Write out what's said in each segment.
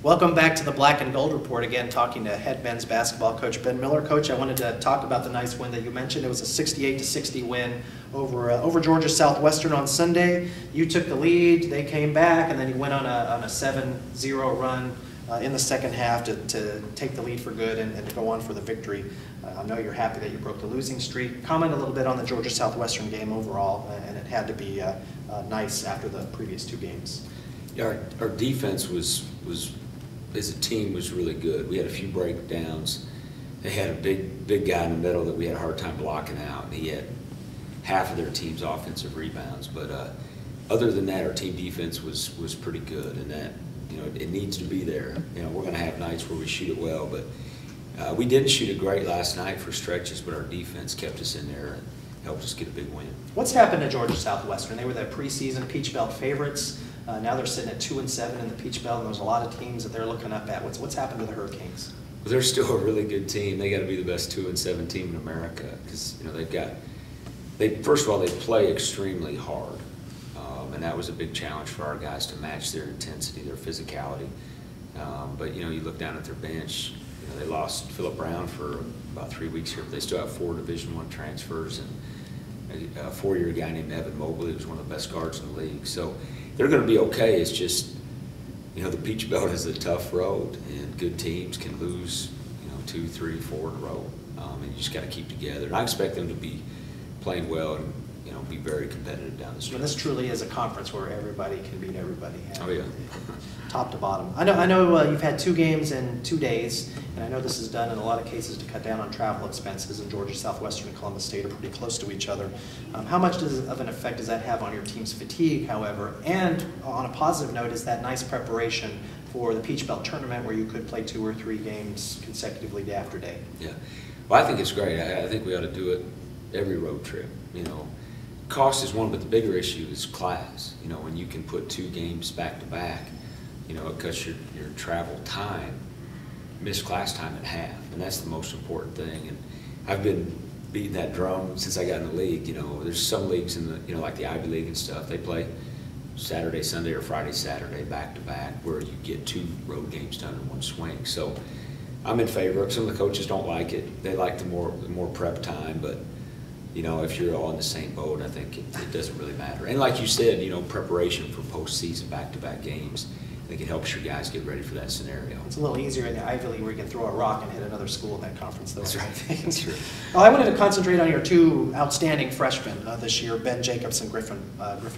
Welcome back to the Black and Gold Report. Again, talking to head men's basketball coach Ben Miller. Coach, I wanted to talk about the nice win that you mentioned. It was a 68-60 win over Georgia Southwestern on Sunday. You took the lead, they came back, and then you went on a 7-0 run in the second half to take the lead for good and to go on for the victory. I know you're happy that you broke the losing streak. Comment a little bit on the Georgia Southwestern game overall, and it had to be nice after the previous two games. Yeah, our defense was as a team was really good. We had a few breakdowns. They had a big guy in the middle that we had a hard time blocking out, and he had half of their team's offensive rebounds. But other than that, our team defense was pretty good, and that, you know, it needs to be there. You know, we're going to have nights where we shoot it well, but we didn't shoot it great last night for stretches, but our defense kept us in there and helped us get a big win. What's happened to Georgia Southwestern? They were the preseason Peach Belt favorites. Now they're sitting at 2-7 in the Peach Belt, and there's a lot of teams that they're looking up at. What's happened to the Hurricanes? Well, they're still a really good team. They got to be the best 2-7 team in America because, you know, first of all, they play extremely hard, and that was a big challenge for our guys to match their intensity, their physicality. But you know, you look down at their bench. You know, they lost Phillip Brown for about 3 weeks here, but they still have 4 Division I transfers and a 4-year guy named Evan Mobley, who's one of the best guards in the league. So they're going to be okay. It's just, you know, the Peach Belt is a tough road, and good teams can lose, you know, 2, 3, 4 in a row, and you just got to keep together. And I expect them to be playing well and, you know, be very competitive down the stretch. Well, this truly is a conference where everybody can beat everybody. Oh yeah. Top to bottom. I know you've had 2 games in 2 days, and I know this is done in a lot of cases to cut down on travel expenses, and Georgia Southwestern and Columbus State are pretty close to each other. How much of an effect does that have on your team's fatigue, however? And on a positive note, is that nice preparation for the Peach Belt tournament where you could play 2 or 3 games consecutively day after day? Yeah. Well, I think it's great. I think we ought to do it every road trip. You know, cost is one, but the bigger issue is class. You know, when you can put 2 games back to back, you know, it cuts your travel time, missed class time in half, and that's the most important thing. And I've been beating that drum since I got in the league. You know, there's some leagues in the, you know, like the Ivy League and stuff, they play Saturday, Sunday, or Friday, Saturday, back to back, where you get 2 road games done in one swing. So I'm in favor of it. Some of the coaches don't like it. They like the more prep time, but you know, if you're all in the same boat, I think it doesn't really matter. And like you said, you know, preparation for postseason back-to-back games, I think it helps your guys get ready for that scenario. It's a little easier in the Ivy League where you can throw a rock and hit another school in that conference, though. That's right. That's true. Well, I wanted to concentrate on your 2 outstanding freshmen this year, Ben Jacobs and Griffin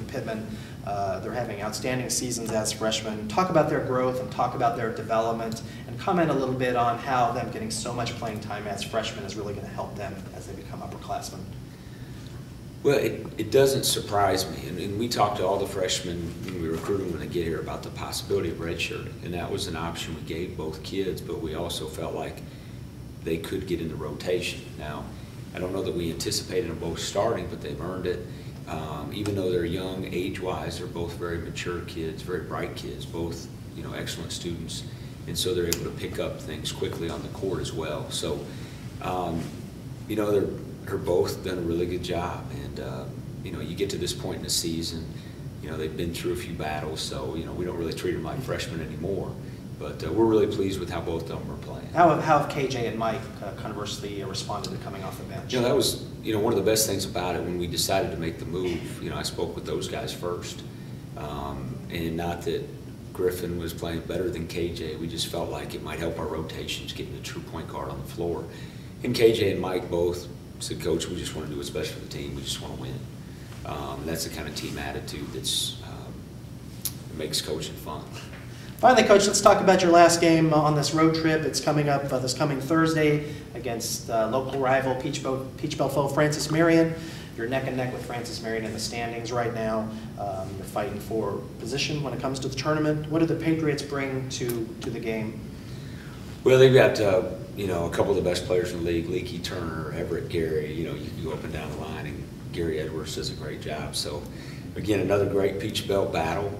Pittman. They're having outstanding seasons as freshmen. Talk about their growth and talk about their development, and comment a little bit on how them getting so much playing time as freshmen is really going to help them as they become upperclassmen. Well, it doesn't surprise me, and we talked to all the freshmen when we recruited them when they get here about the possibility of redshirting, and that was an option we gave both kids, but we also felt like they could get in the rotation. Now, I don't know that we anticipated them both starting, but they've earned it. Even though they're young age-wise, they're both very mature kids, very bright kids, both, you know, excellent students, and so they're able to pick up things quickly on the court as well. So, you know, they're both done a really good job, and you know, you get to this point in the season, you know, they've been through a few battles, so you know, we don't really treat them like freshmen anymore, but we're really pleased with how both of them are playing. How have KJ and Mike conversely responded to coming off the bench? You know, that was, you know, one of the best things about it when we decided to make the move. You know, I spoke with those guys first, and not that Griffin was playing better than KJ, we just felt like it might help our rotations getting a true point guard on the floor. And KJ and Mike both said, Coach, we just want to do what's best for the team. We just want to win. That's the kind of team attitude that's makes coaching fun. Finally, Coach, let's talk about your last game on this road trip. It's coming up this coming Thursday against local rival Peach Belt foe Francis Marion. You're neck and neck with Francis Marion in the standings right now. You're fighting for position when it comes to the tournament. What do the Patriots bring to the game? Well, they've got you know, a couple of the best players in the league, Leaky Turner, Everett Gary. You know, you can go up and down the line, and Gary Edwards does a great job. So, again, another great Peach Belt battle.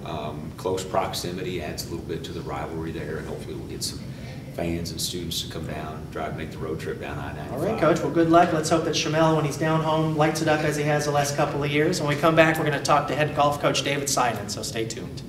Close proximity adds a little bit to the rivalry there, and hopefully we'll get some fans and students to come down and make the road trip down I-95. All right, Coach. Well, good luck. Let's hope that Shamel, when he's down home, lights it up as he has the last couple of years. When we come back, we're going to talk to head golf coach David Simon, so stay tuned.